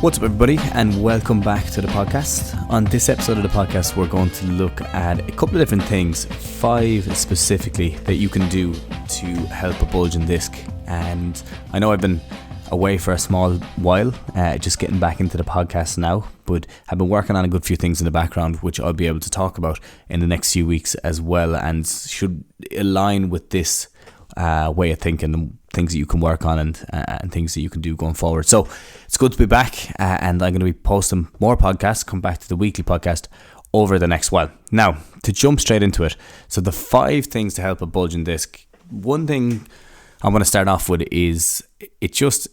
What's up, everybody, and welcome back to the podcast. On this episode of the podcast, we're going to look at a couple of different things, 5 specifically, that you can do to help a bulging disc. And I know I've been away for a small while, just getting back into the podcast now, but I've been working on a good few things in the background, which I'll be able to talk about in the next few weeks as well, and should align with this way of thinking and things that you can work on and things that you can do going forward. So it's good to be back, and I'm going to be posting more podcasts, come back to the weekly podcast over the next while. Now, to jump straight into it, so the 5 things to help a bulging disc. One thing I want to start off with is it just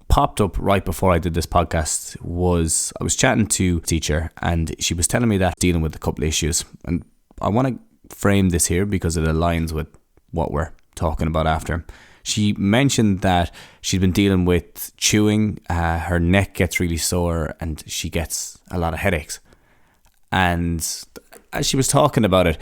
popped up right before I did this podcast. I was chatting to a teacher, and she was telling me that dealing with a couple of issues, and I want to frame this here because it aligns with what we're talking about after. She mentioned that she'd been dealing with chewing, her neck gets really sore, and she gets a lot of headaches. And as she was talking about it,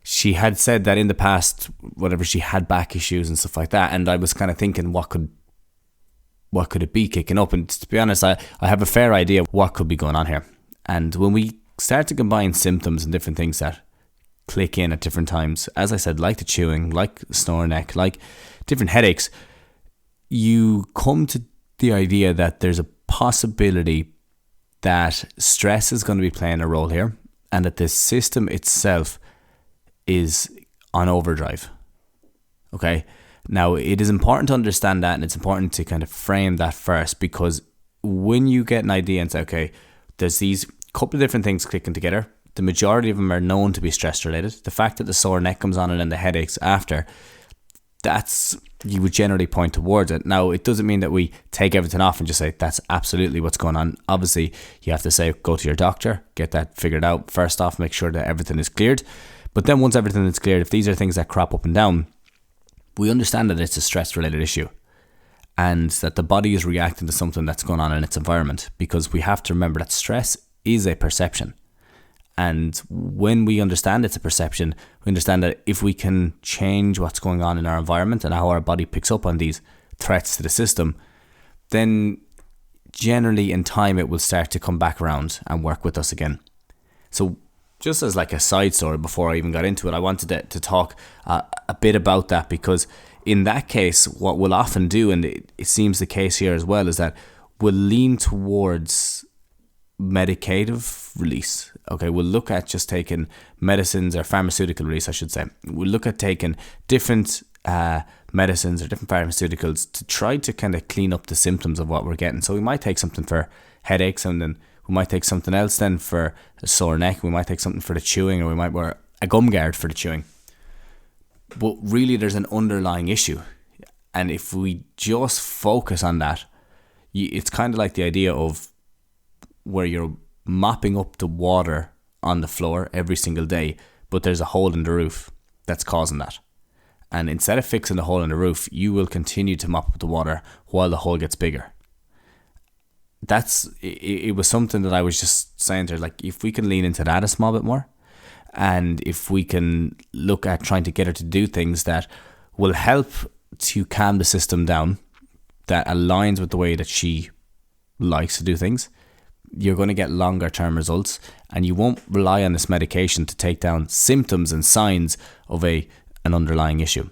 she had said that in the past, whatever, she had back issues and stuff like that, and I was kind of thinking, what could it be kicking up? And to be honest, I have a fair idea of what could be going on here. And when we start to combine symptoms and different things that click in at different times, as I said, like the chewing, like the sore neck, like different headaches, you come to the idea that there's a possibility that stress is going to be playing a role here, and that the system itself is on overdrive. Okay, now it is important to understand that, and it's important to kind of frame that first, because when you get an idea and say, okay, there's these couple of different things clicking together, the majority of them are known to be stress related. The fact that the sore neck comes on and then the headaches after, you would generally point towards it. Now, it doesn't mean that we take everything off and just say that's absolutely what's going on. Obviously, you have to say, go to your doctor, get that figured out. First off, make sure that everything is cleared. But then once everything is cleared, if these are things that crop up and down, we understand that it's a stress related issue, and that the body is reacting to something that's going on in its environment, because we have to remember that stress is a perception. And when we understand it's a perception, we understand that if we can change what's going on in our environment and how our body picks up on these threats to the system, then generally in time it will start to come back around and work with us again. So just as like a side story before I even got into it, I wanted to talk a bit about that, because in that case, what we'll often do, and it seems the case here as well, is that we'll lean towards medicative release. Okay, we'll look at just taking medicines, or pharmaceutical release, I should say. We'll look at taking different medicines or different pharmaceuticals to try to kind of clean up the symptoms of what we're getting. So we might take something for headaches, and then we might take something else then for a sore neck. We might take something for the chewing, or we might wear a gum guard for the chewing. But really, there's an underlying issue. And if we just focus on that, it's kind of like the idea of where you're mopping up the water on the floor every single day, but there's a hole in the roof that's causing that. And instead of fixing the hole in the roof, you will continue to mop up the water while the hole gets bigger. It was something that I was just saying to her, like, if we can lean into that a small bit more, and if we can look at trying to get her to do things that will help to calm the system down, that aligns with the way that she likes to do things, you're going to get longer term results, and you won't rely on this medication to take down symptoms and signs of an underlying issue.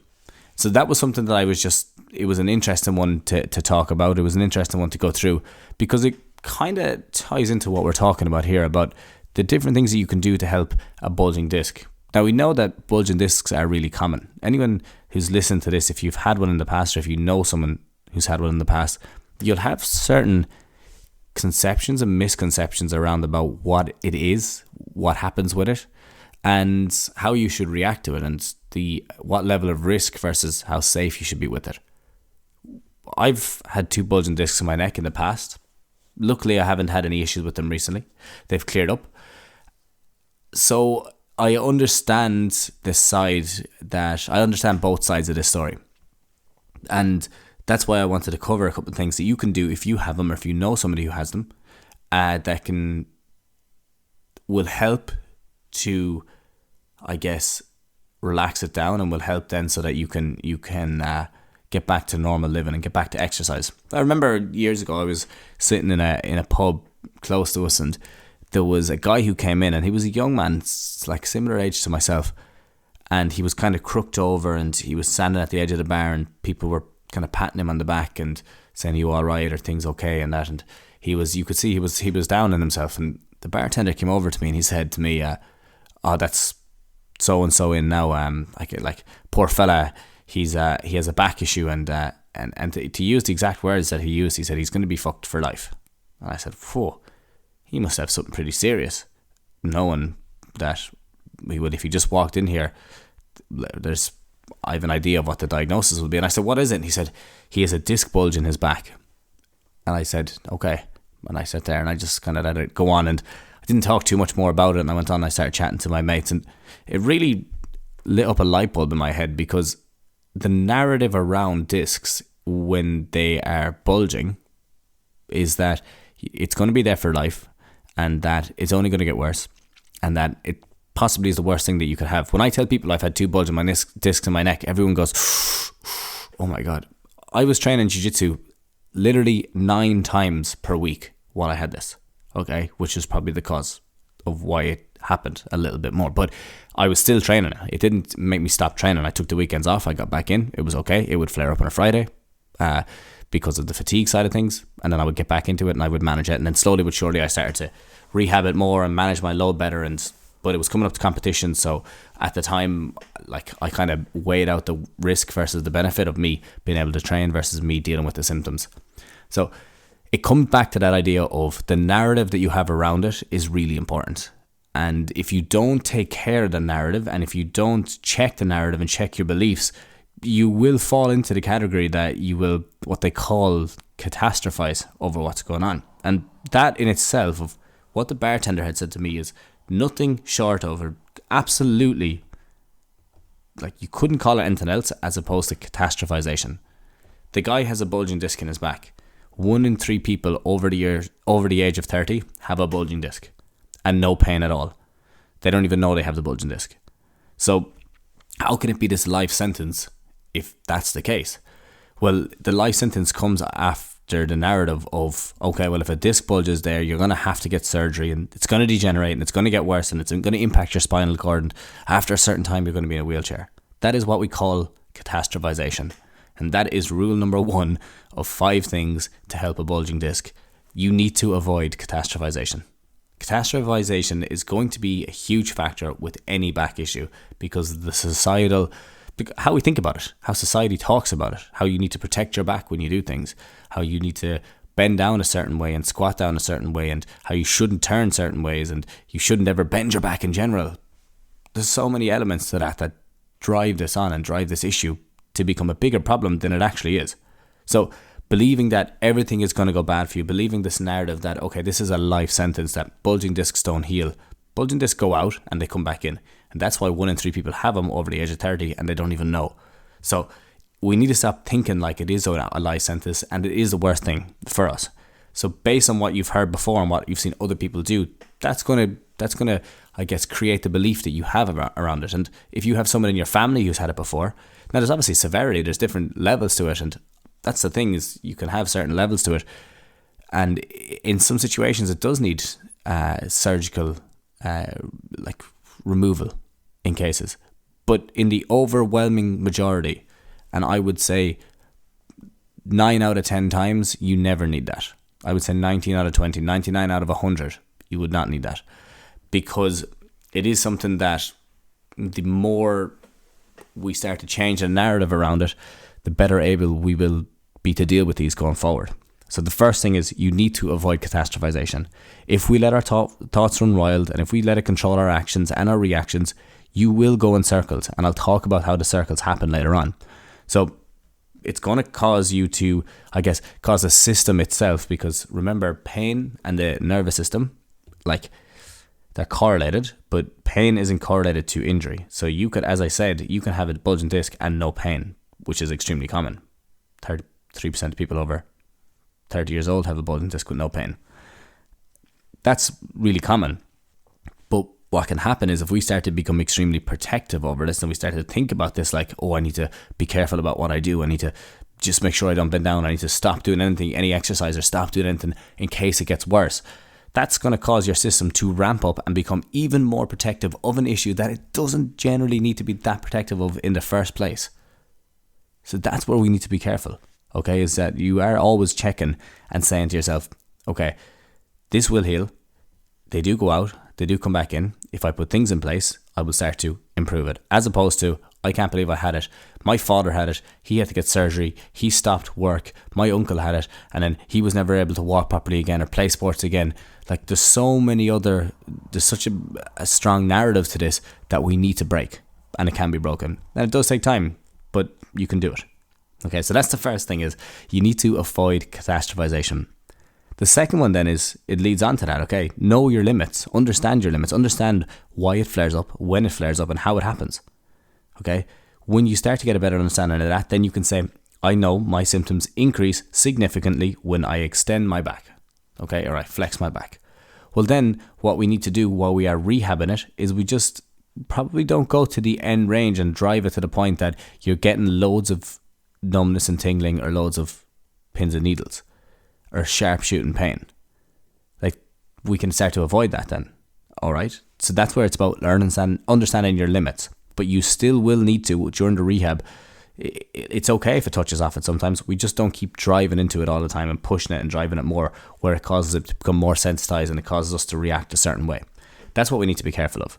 So that was something that it was an interesting one to talk about. It was an interesting one to go through, because it kind of ties into what we're talking about here, about the different things that you can do to help a bulging disc. Now, we know that bulging discs are really common. Anyone who's listened to this, if you've had one in the past, or if you know someone who's had one in the past, you'll have certain conceptions and misconceptions around about what it is, what happens with it, and how you should react to it, and what level of risk versus how safe you should be with it. I've had 2 bulging discs in my neck in the past. Luckily, I haven't had any issues with them recently. They've cleared up. So I understand both sides of this story. And that's why I wanted to cover a couple of things that you can do if you have them, or if you know somebody who has them, that will help to, I guess, relax it down, and will help then so that you can get back to normal living and get back to exercise. I remember years ago I was sitting in a pub close to us, and there was a guy who came in, and he was a young man, like similar age to myself, and he was kind of crooked over, and he was standing at the edge of the bar, and people were kind of patting him on the back and saying, "You all right? Are things okay?" and that, and you could see he was down on himself. And the bartender came over to me and he said to me, "Oh, that's so and so in now. Like poor fella, he has a back issue, and to use the exact words that he used, he said he's going to be fucked for life." And I said, "Whoa, he must have something pretty serious, knowing that he would, if he just walked in here, I have an idea of what the diagnosis will be." And I said, "What is it?" And he said, "He has a disc bulge in his back." And I said, "Okay." And I sat there and I just kind of let it go on, and I didn't talk too much more about it. And I went on and I started chatting to my mates, and it really lit up a light bulb in my head, because the narrative around discs when they are bulging is that it's going to be there for life, and that it's only going to get worse, and that it possibly is the worst thing that you could have. When I tell people I've had 2 bulges in my discs in my neck, everyone goes, "Oh my God." I was training jiu-jitsu literally 9 times per week while I had this, okay, which is probably the cause of why it happened a little bit more. But I was still training it. It didn't make me stop training. I took the weekends off. I got back in. It was okay. It would flare up on a Friday because of the fatigue side of things, and then I would get back into it and I would manage it. And then slowly but surely I started to rehab it more and manage my load better. But it was coming up to competition, so at the time, like, I kind of weighed out the risk versus the benefit of me being able to train versus me dealing with the symptoms. So it comes back to that idea of the narrative that you have around it is really important. And if you don't take care of the narrative, and if you don't check the narrative and check your beliefs, you will fall into the category that you will, what they call, catastrophize over what's going on. And that in itself, of what the bartender had said to me, is nothing short of, or absolutely, like, you couldn't call it anything else as opposed to catastrophization. The guy has a bulging disc in his back. 1 in 3 people over the age of 30 have a bulging disc, and no pain at all. They don't even know they have the bulging disc. So how can it be this life sentence if that's the case? Well, the life sentence comes after the narrative of, okay, well, if a disc bulge is there, you're going to have to get surgery, and it's going to degenerate, and it's going to get worse, and it's going to impact your spinal cord, and after a certain time you're going to be in a wheelchair. That is what we call catastrophization, and that is rule number 1 of 5 things to help a bulging disc. You need to avoid catastrophization. Catastrophization is going to be a huge factor with any back issue, because the societal, how we think about it, how society talks about it, how you need to protect your back when you do things, how you need to bend down a certain way and squat down a certain way, and how you shouldn't turn certain ways, and you shouldn't ever bend your back in general. There's so many elements to that drive this on and drive this issue to become a bigger problem than it actually is. So believing that everything is going to go bad for you, believing this narrative that, okay, this is a life sentence, that bulging discs don't heal. Bulging discs go out and they come back in. And that's why 1 in 3 people have them over the age of 30 and they don't even know. So we need to stop thinking like it is a life sentence, and it is the worst thing for us. So based on what you've heard before and what you've seen other people do, that's gonna, I guess, create the belief that you have around it. And if you have someone in your family who's had it before, now there's obviously severity, there's different levels to it, and that's the thing, is you can have certain levels to it. And in some situations it does need surgical like removal in cases. But in the overwhelming majority, and I would say 9 out of 10 times, you never need that. I would say 19 out of 20, 99 out of 100, you would not need that. Because it is something that the more we start to change the narrative around it, the better able we will be to deal with these going forward. So the first thing is, you need to avoid catastrophization. If we let our thoughts run wild, and if we let it control our actions and our reactions, you will go in circles. And I'll talk about how the circles happen later on. So it's going to cause you to, I guess, cause the system itself, because remember, pain and the nervous system, like, they're correlated, but pain isn't correlated to injury. So you could, as I said, you can have a bulging disc and no pain, which is extremely common. 33% of people over 30 years old have a bulging disc with no pain. That's really common. But what can happen is if we start to become extremely protective over this and we start to think about this like, oh, I need to be careful about what I do. I need to just make sure I don't bend down. I need to stop doing anything, any exercise, or stop doing anything in case it gets worse. That's going to cause your system to ramp up and become even more protective of an issue that it doesn't generally need to be that protective of in the first place. So that's where we need to be careful, okay, is that you are always checking and saying to yourself, okay, this will heal. They do go out, they do come back in. If I put things in place, I will start to improve it. As opposed to, I can't believe I had it. My father had it. He had to get surgery. He stopped work. My uncle had it. And then he was never able to walk properly again or play sports again. Like there's such a strong narrative to this that we need to break. And it can be broken. And it does take time, but you can do it. Okay, so that's the first thing, is you need to avoid catastrophization. The second one then is, it leads on to that, okay? Know your limits. Understand your limits. Understand why it flares up, when it flares up, and how it happens. Okay? When you start to get a better understanding of that, then you can say, I know my symptoms increase significantly when I extend my back. Okay? Or I flex my back. Well then, what we need to do while we are rehabbing it is we just probably don't go to the end range and drive it to the point that you're getting loads of numbness and tingling or loads of pins and needles or sharp shooting pain. Like, we can start to avoid that then. All right. So that's where it's about learning and understanding your limits. But you still will need to, during the rehab, it's okay if it touches off it sometimes. We just don't keep driving into it all the time and pushing it and driving it more, where it causes it to become more sensitized and it causes us to react a certain way. That's what we need to be careful of.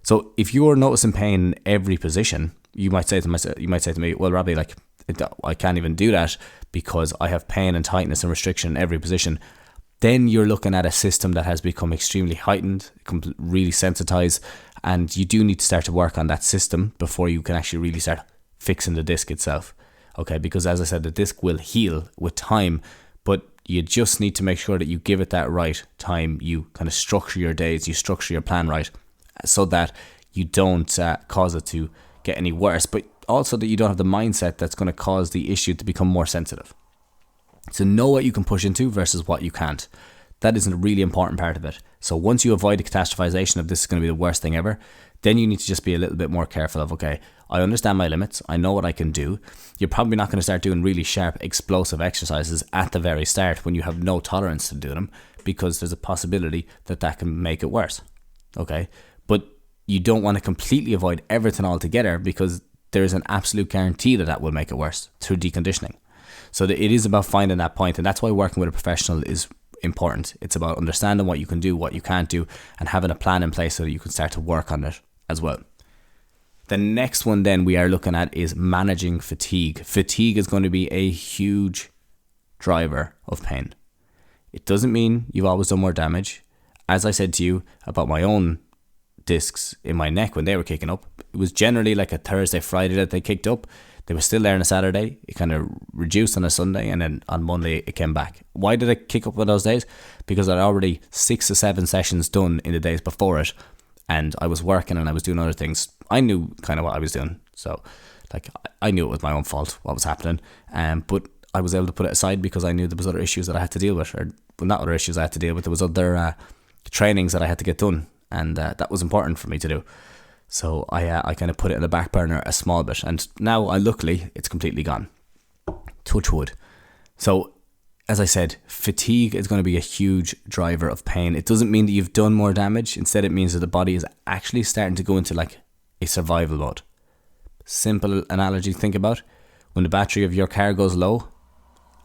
So if you're noticing pain in every position, you might say to me, well, Robbie, like, I can't even do that because I have pain and tightness and restriction in every position. Then you're looking at a system that has become extremely heightened, really sensitized, and you do need to start to work on that system before you can actually really start fixing the disc itself. Okay, because as I said, the disc will heal with time, but you just need to make sure that you give it that right time. You kind of structure your days, you structure your plan right, so that you don't cause it to get any worse, but also that you don't have the mindset that's going to cause the issue to become more sensitive. So know what you can push into versus what you can't. That is a really important part of it. So once you avoid the catastrophization of this is going to be the worst thing ever, then you need to just be a little bit more careful of, okay, I understand my limits, I know what I can do. You're probably not going to start doing really sharp, explosive exercises at the very start when you have no tolerance to do them, because there's a possibility that can make it worse. Okay, but you don't want to completely avoid everything altogether, because there's an absolute guarantee that will make it worse through deconditioning. So it is about finding that point, and that's why working with a professional is important. It's about understanding what you can do, what you can't do, and having a plan in place so that you can start to work on it as well. The next one then we are looking at is managing fatigue. Fatigue is going to be a huge driver of pain. It doesn't mean you've always done more damage. As I said to you about my own discs in my neck when they were kicking up, it was generally like a Thursday, Friday that they kicked up. They were still there on a Saturday. It kind of reduced on a Sunday, and then on Monday it came back. Why did it kick up on those days? Because I'd already 6 or 7 sessions done in the days before it, and I was working and I was doing other things. I knew kind of what I was doing, so like I knew it was my own fault what was happening, but I was able to put it aside because I knew there was other issues that I had to deal with, or well, not other issues I had to deal with. There was other trainings that I had to get done, and that was important for me to do. So I kind of put it in the back burner a small bit, and now luckily it's completely gone. Touch wood. So as I said, fatigue is going to be a huge driver of pain. It doesn't mean that you've done more damage. Instead, it means that the body is actually starting to go into like a survival mode. Simple analogy to think about: when the battery of your car goes low,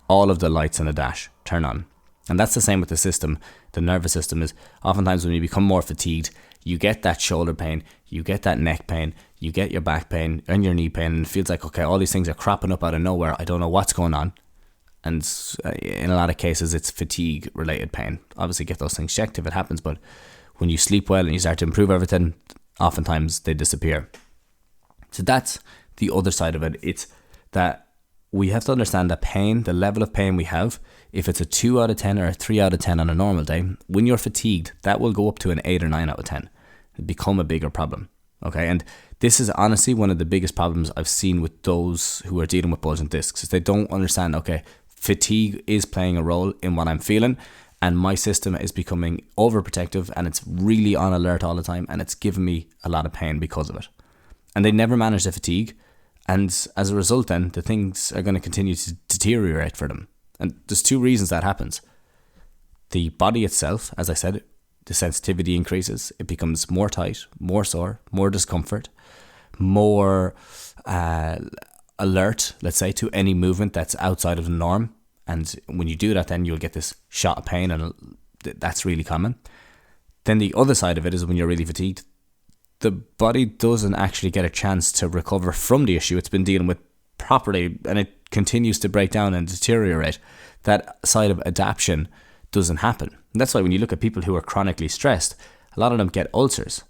all of the lights on the dash turn on. And that's the same with the system. The nervous system is oftentimes when you become more fatigued, you get that shoulder pain, you get that neck pain, you get your back pain and your knee pain, and it feels like, okay, all these things are cropping up out of nowhere. I don't know what's going on. And in a lot of cases, it's fatigue related pain. Obviously get those things checked if it happens, but when you sleep well and you start to improve everything, oftentimes they disappear. So that's the other side of it. It's that we have to understand that pain, the level of pain we have, if it's a 2 out of 10 or a 3 out of 10 on a normal day, when you're fatigued, that will go up to an 8 or 9 out of 10. It become a bigger problem. Okay, and this is honestly one of the biggest problems I've seen with those who are dealing with bulging discs, is they don't understand, okay, fatigue is playing a role in what I'm feeling, and my system is becoming overprotective, and it's really on alert all the time, and it's giving me a lot of pain because of it. And they never manage the fatigue, and as a result then the things are going to continue to deteriorate for them. And there's two reasons that happens. The body itself, as I said, the sensitivity increases. It becomes more tight, more sore, more discomfort, more alert, let's say, to any movement that's outside of the norm. And when you do that, then you'll get this shot of pain, and that's really common. Then the other side of it is when you're really fatigued, the body doesn't actually get a chance to recover from the issue it's been dealing with properly, and it continues to break down and deteriorate. That side of adaptation doesn't happen. And that's why when you look at people who are chronically stressed, a lot of them get ulcers,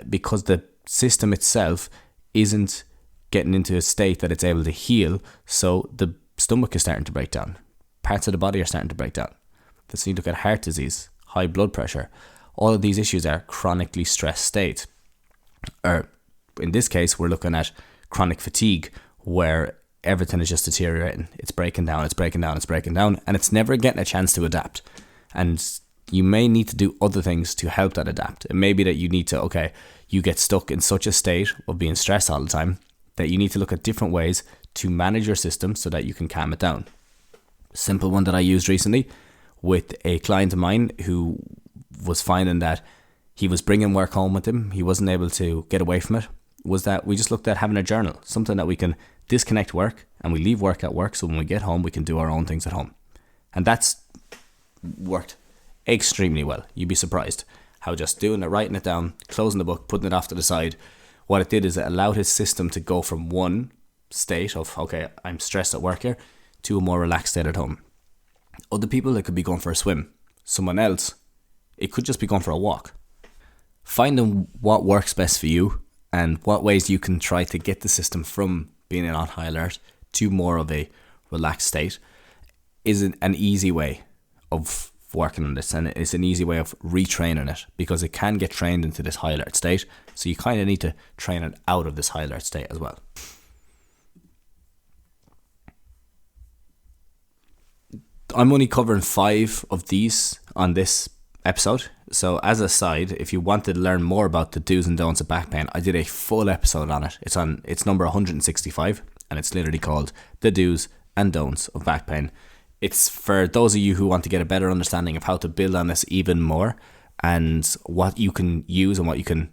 because the system itself isn't getting into a state that it's able to heal. So the stomach is starting to break down. Parts of the body are starting to break down. So you look at heart disease, high blood pressure. All of these issues are chronically stressed states. Or in this case, we're looking at chronic fatigue, where everything is just deteriorating. It's breaking down, and it's never getting a chance to adapt. And you may need to do other things to help that adapt. It may be that you need to, you get stuck in such a state of being stressed all the time that you need to look at different ways to manage your system so that you can calm it down. Simple one that I used recently with a client of mine who was finding that he was bringing work home with him. He wasn't able to get away from it. Was that we just looked at having a journal, something that we can disconnect work, and we leave work at work, so when we get home we can do our own things at home. And that's worked extremely well. You'd be surprised how just doing it, writing it down, closing the book, putting it off to the side, what it did is it allowed his system to go from one state of, I'm stressed at work here, to a more relaxed state at home. Other people, it could be going for a swim. Someone else, it could just be going for a walk. Finding what works best for you and what ways you can try to get the system from being on high alert to more of a relaxed state is an easy way of working on this, and it's an easy way of retraining it, because it can get trained into this high alert state. So you kind of need to train it out of this high alert state as well. I'm only covering 5 of these on this episode. So as a side, if you wanted to learn more about the do's and don'ts of back pain, I did a full episode on it. It's number 165, and it's literally called The Do's and Don'ts of Back Pain. It's for those of you who want to get a better understanding of how to build on this even more, and what you can use and what you can,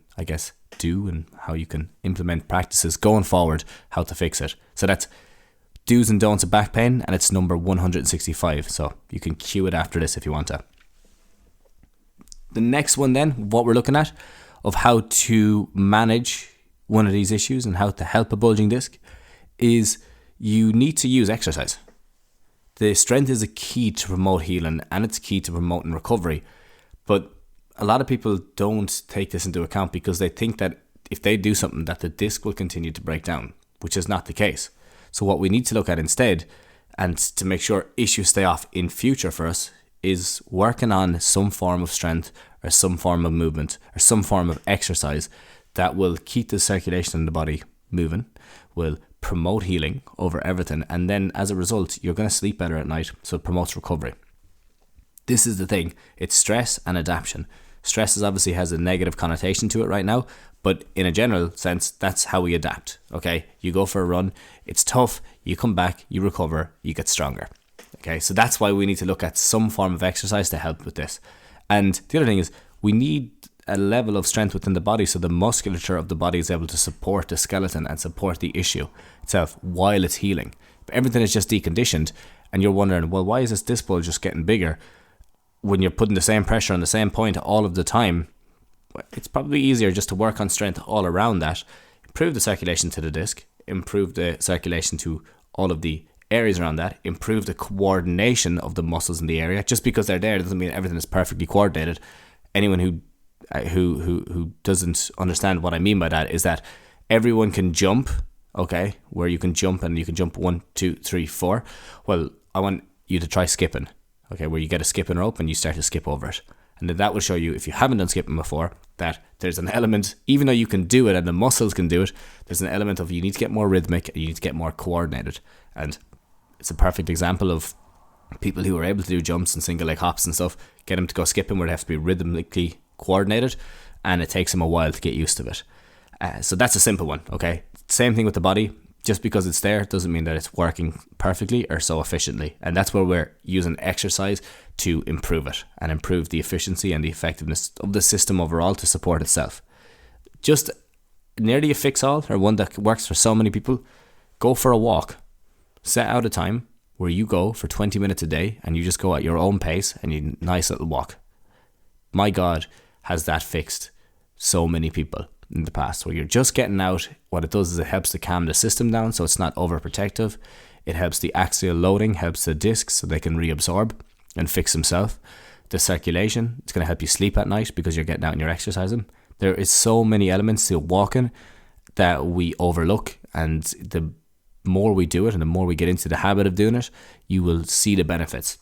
do, and how you can implement practices going forward, how to fix it. So that's Do's and Don'ts of Back Pain, and it's number 165. So you can cue it after this if you want to. The next one then, what we're looking at, of how to manage one of these issues and how to help a bulging disc, is you need to use exercise. The strength is a key to promote healing, and it's key to promoting recovery. But a lot of people don't take this into account because they think that if they do something that the disc will continue to break down, which is not the case. So what we need to look at instead, and to make sure issues stay off in future for us, is working on some form of strength or some form of movement or some form of exercise that will keep the circulation in the body moving, will promote healing over everything, and then as a result you're going to sleep better at night, so it promotes recovery. This is the thing, it's stress and adaptation. Stress obviously has a negative connotation to it right now, but in a general sense, that's how we adapt. You go for a run, it's tough, you come back, you recover, you get stronger. So that's why we need to look at some form of exercise to help with this. And the other thing is, we need a level of strength within the body so the musculature of the body is able to support the skeleton and support the issue itself while it's healing. But everything is just deconditioned, and you're wondering, well, why is this disc bulge just getting bigger when you're putting the same pressure on the same point all of the time? It's probably easier just to work on strength all around that, improve the circulation to the disc, improve the circulation to all of the areas around that, improve the coordination of the muscles in the area. Just because they're there doesn't mean everything is perfectly coordinated. Anyone who doesn't understand what I mean by that is that everyone can jump, where you can jump and you can jump 1, 2, 3, 4. Well, I want you to try skipping, where you get a skipping rope and you start to skip over it. And then that will show you, if you haven't done skipping before, that there's an element, even though you can do it and the muscles can do it, there's an element of you need to get more rhythmic and you need to get more coordinated. And it's a perfect example of People who are able to do jumps and single leg hops and stuff, get them to go skipping where they have to be rhythmically coordinated, and it takes them a while to get used to it. So that's a simple one, okay? Same thing with the body. Just because it's there doesn't mean that it's working perfectly or so efficiently. And that's where we're using exercise to improve it and improve the efficiency and the effectiveness of the system overall to support itself. Just nearly a fix-all, or one that works for so many people. Go for a walk. Set out a time where you go for 20 minutes a day and you just go at your own pace and you nice little walk. My God, has that fixed so many people in the past, where you're just getting out. What it does is it helps to calm the system down so it's not overprotective. It helps the axial loading, helps the discs so they can reabsorb and fix themselves. The circulation, it's going to help you sleep at night because you're getting out and you're exercising. There is so many elements to walking that we overlook, and the more we do it and the more we get into the habit of doing it, you will see the benefits.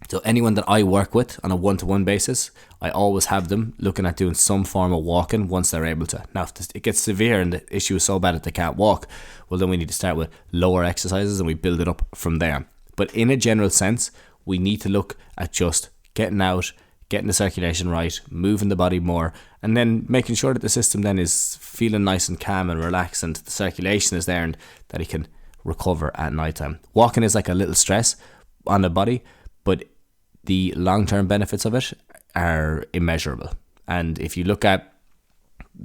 So anyone that I work with on a one-to-one basis, I always have them looking at doing some form of walking once they're able to. Now, if it gets severe and the issue is so bad that they can't walk, well, then we need to start with lower exercises and we build it up from there. But in a general sense, we need to look at just getting out, getting the circulation right, moving the body more, and then making sure that the system then is feeling nice and calm and relaxed, and the circulation is there and that it can recover at nighttime. Walking is like a little stress on the body, but the long-term benefits of it are immeasurable. And if you look at,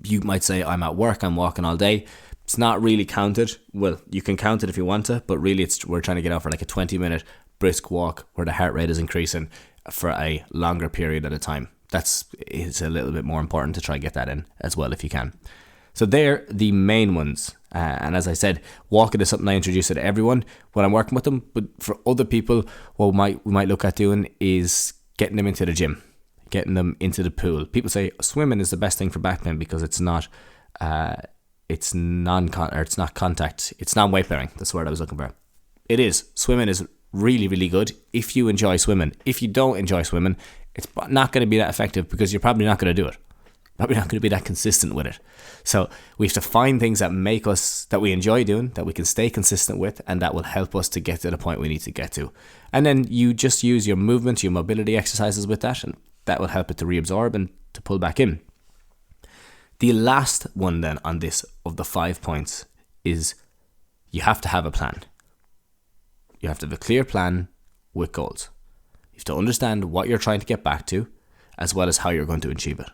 you might say, I'm at work, I'm walking all day. It's not really counted. Well, you can count it if you want to, but really we're trying to get out for like a 20-minute brisk walk where the heart rate is increasing for a longer period at a time. It's a little bit more important to try and get that in as well if you can. So they're the main ones. And as I said, walking is something I introduce to everyone when I'm working with them. But for other people, what we might look at doing is getting them into the gym, getting them into the pool. People say swimming is the best thing for back pain because it's not contact. It's non-weight bearing. That's the word I was looking for. It is. Swimming is really, really good if you enjoy swimming. If you don't enjoy swimming, it's not going to be that effective because you're probably not going to do it. Probably not going to be that consistent with it. So we have to find things that that we enjoy doing, that we can stay consistent with, and that will help us to get to the point we need to get to. And then you just use your movement, your mobility exercises with that, and that will help it to reabsorb and to pull back in. The last one then on this of the 5 points is you have to have a plan. You have to have a clear plan with goals. You have to understand what you're trying to get back to, as well as how you're going to achieve it.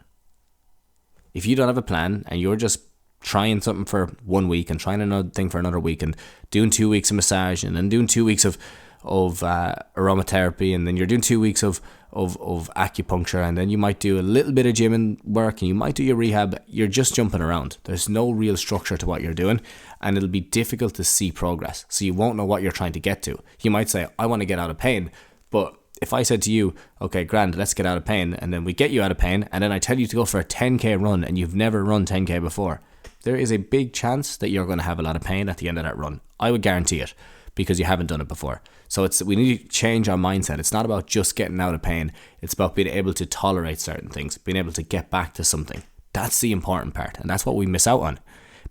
If you don't have a plan and you're just trying something for 1 week and trying another thing for another week and doing 2 weeks of massage and then doing 2 weeks of aromatherapy, and then you're doing 2 weeks of acupuncture, and then you might do a little bit of gym and work and you might do your rehab, you're just jumping around. There's no real structure to what you're doing, and it'll be difficult to see progress. So you won't know what you're trying to get to. You might say, I want to get out of pain, but if I said to you, okay, grand, let's get out of pain, and then we get you out of pain, and then I tell you to go for a 10k run and you've never run 10k before, there is a big chance that you're going to have a lot of pain at the end of that run. I would guarantee it, because you haven't done it before. So we need to change our mindset. It's not about just getting out of pain. It's about being able to tolerate certain things, being able to get back to something. That's the important part, and that's what we miss out on,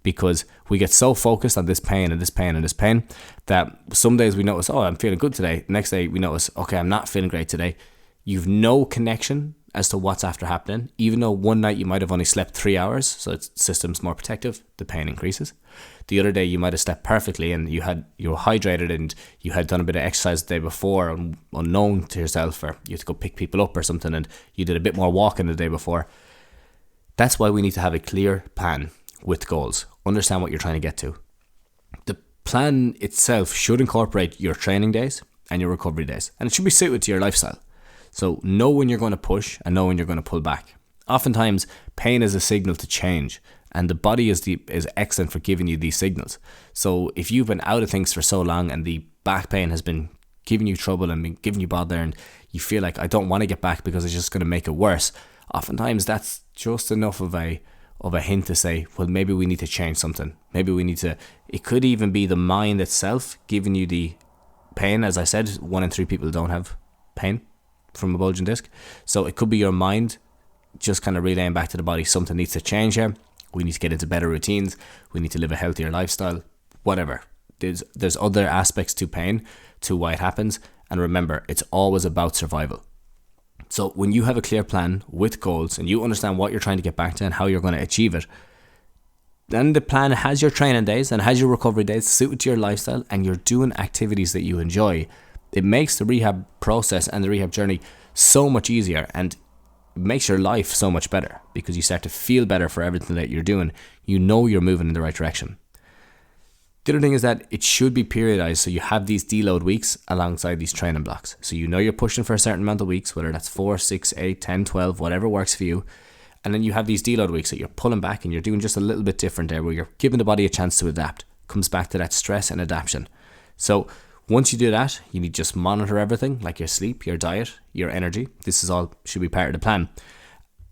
because we get so focused on this pain and this pain and this pain that some days we notice, oh, I'm feeling good today. The next day we notice, okay, I'm not feeling great today. You've no connection as to what's after happening. Even though one night you might have only slept 3 hours, so the system's more protective, the pain increases. The other day you might have slept perfectly and you were hydrated and you had done a bit of exercise the day before, unknown to yourself, or you had to go pick people up or something, and you did a bit more walking the day before. That's why we need to have a clear plan with goals. Understand what you're trying to get to. The plan itself should incorporate your training days and your recovery days, and it should be suited to your lifestyle. So know when you're going to push and know when you're going to pull back. Oftentimes, pain is a signal to change, and the body is excellent for giving you these signals. So if you've been out of things for so long and the back pain has been giving you trouble and been giving you bother, and you feel like, I don't want to get back because it's just going to make it worse, oftentimes that's just enough of a hint to say, well, maybe we need to change something. Maybe we need to, it could even be the mind itself giving you the pain. As I said, 1 in 3 people don't have pain from a bulging disc. So it could be your mind just kind of relaying back to the body, something needs to change here. We need to get into better routines. We need to live a healthier lifestyle, whatever. There's other aspects to pain, to why it happens. And remember, it's always about survival. So when you have a clear plan with goals and you understand what you're trying to get back to and how you're going to achieve it, then the plan has your training days and has your recovery days suited to your lifestyle, and you're doing activities that you enjoy. It makes the rehab process and the rehab journey so much easier, and makes your life so much better because you start to feel better for everything that you're doing. You know you're moving in the right direction. The other thing is that it should be periodized, so you have these deload weeks alongside these training blocks. So you know you're pushing for a certain amount of weeks, whether that's 4, 6, 8, 10, 12, whatever works for you. And then you have these deload weeks that you're pulling back and you're doing just a little bit different there, where you're giving the body a chance to adapt. Comes back to that stress and adaptation. So once you do that, you need to just monitor everything, like your sleep, your diet, your energy. This is all should be part of the plan.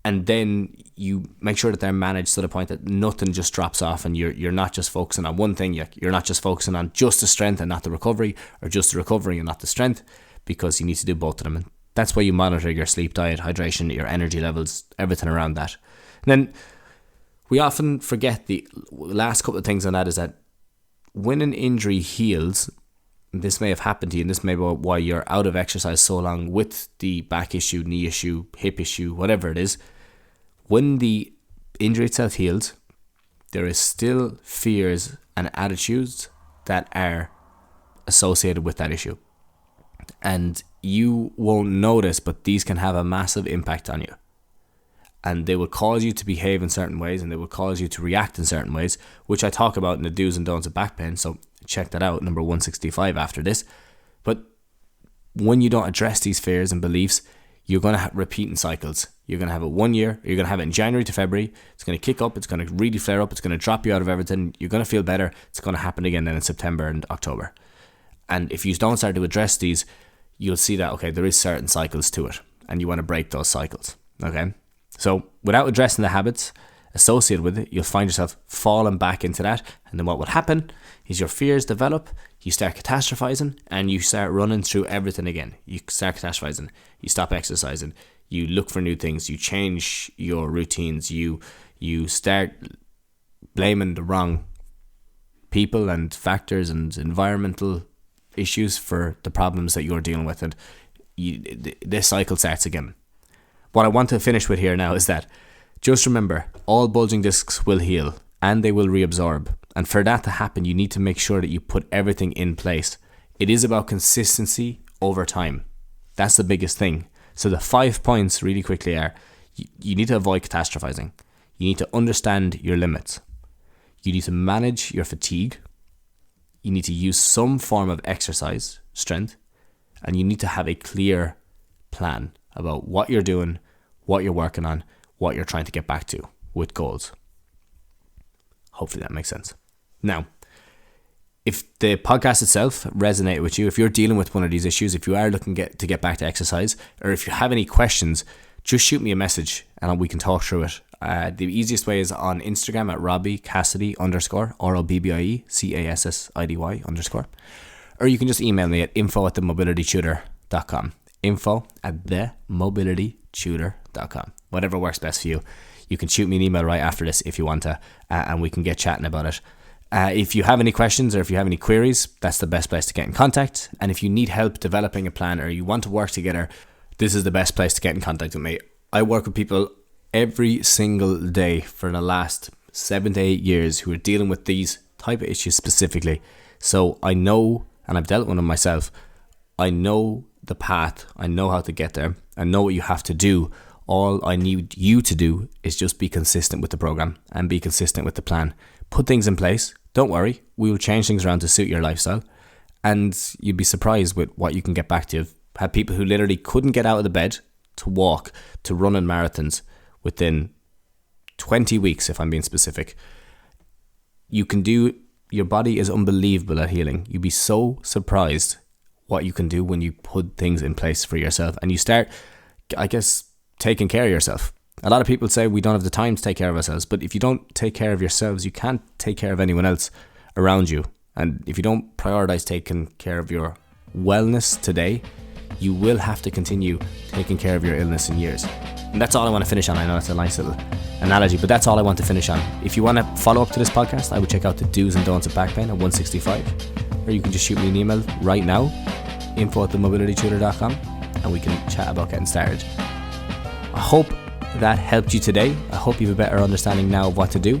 And then you make sure that they're managed to the point that nothing just drops off, and you're not just focusing on one thing. You're not just focusing on just the strength and not the recovery, or just the recovery and not the strength, because you need to do both of them. And that's why you monitor your sleep, diet, hydration, your energy levels, everything around that. And then we often forget the last couple of things on that is that when an injury heals, this may have happened to you, and this may be why you're out of exercise so long with the back issue, knee issue, hip issue, whatever it is. When the injury itself heals, there is still fears and attitudes that are associated with that issue. And you won't notice, but these can have a massive impact on you. And they will cause you to behave in certain ways, and they will cause you to react in certain ways, which I talk about in the do's and don'ts of back pain. So check that out, number 165 after this. But when you don't address these fears and beliefs, you're going to repeat in cycles. You're going to have it 1 year, you're going to have it in January to February. It's going to kick up, it's going to really flare up, it's going to drop you out of everything. You're going to feel better. It's going to happen again then in September and October. And if you don't start to address these, you'll see that, okay, there is certain cycles to it, and you want to break those cycles, okay? So without addressing the habits associated with it, you'll find yourself falling back into that. And then what will happen is your fears develop, you start catastrophizing, and you start running through everything again. You start catastrophizing, you stop exercising, you look for new things, you change your routines, you start blaming the wrong people and factors and environmental issues for the problems that you're dealing with, and this cycle starts again. What I want to finish with here now is that just remember, all bulging discs will heal and they will reabsorb. And for that to happen, you need to make sure that you put everything in place. It is about consistency over time. That's the biggest thing. So the 5 points really quickly are, you need to avoid catastrophizing. You need to understand your limits. You need to manage your fatigue. You need to use some form of exercise, strength, and you need to have a clear plan about what you're doing, what you're working on, what you're trying to get back to with goals. Hopefully that makes sense. Now, if the podcast itself resonated with you, if you're dealing with one of these issues, if you are looking to get back to exercise, or if you have any questions, just shoot me a message and we can talk through it. The easiest way is on Instagram at RobbieCassidy_, RobbieCassidy_. Or you can just email me at info@themobilitytutor.com. info@themobilitytutor.com. Whatever works best for you. You can shoot me an email right after this if you want to, and we can get chatting about it. If you have any questions or if you have any queries, that's the best place to get in contact. And if you need help developing a plan or you want to work together, this is the best place to get in contact with me. I work with people every single day for the last 7 to 8 years who are dealing with these type of issues specifically. So I know, and I've dealt with them myself, I know the path, I know how to get there, I know what you have to do. All I need you to do is just be consistent with the program and be consistent with the plan. Put things in place. Don't worry, we will change things around to suit your lifestyle, and you'd be surprised with what you can get back to. I've had people who literally couldn't get out of the bed to walk, to run in marathons within 20 weeks, if I'm being specific. You can do, your body is unbelievable at healing. You'd be so surprised what you can do when you put things in place for yourself and you start, I guess, taking care of yourself. A lot of people say we don't have the time to take care of ourselves, but if you don't take care of yourselves, you can't take care of anyone else around you. And if you don't prioritize taking care of your wellness today, you will have to continue taking care of your illness in years. And that's all I want to finish on. I know that's a nice little analogy, but that's all I want to finish on. If you want to follow up to this podcast, I would check out the do's and don'ts of back pain at 165, or you can just shoot me an email right now info@themobilitytutor.com, and we can chat about getting started. I hope that helped you today. I hope you have a better understanding now of what to do,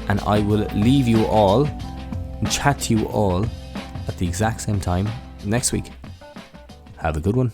and I will leave you all and chat to you all at the exact same time next week. Have a good one.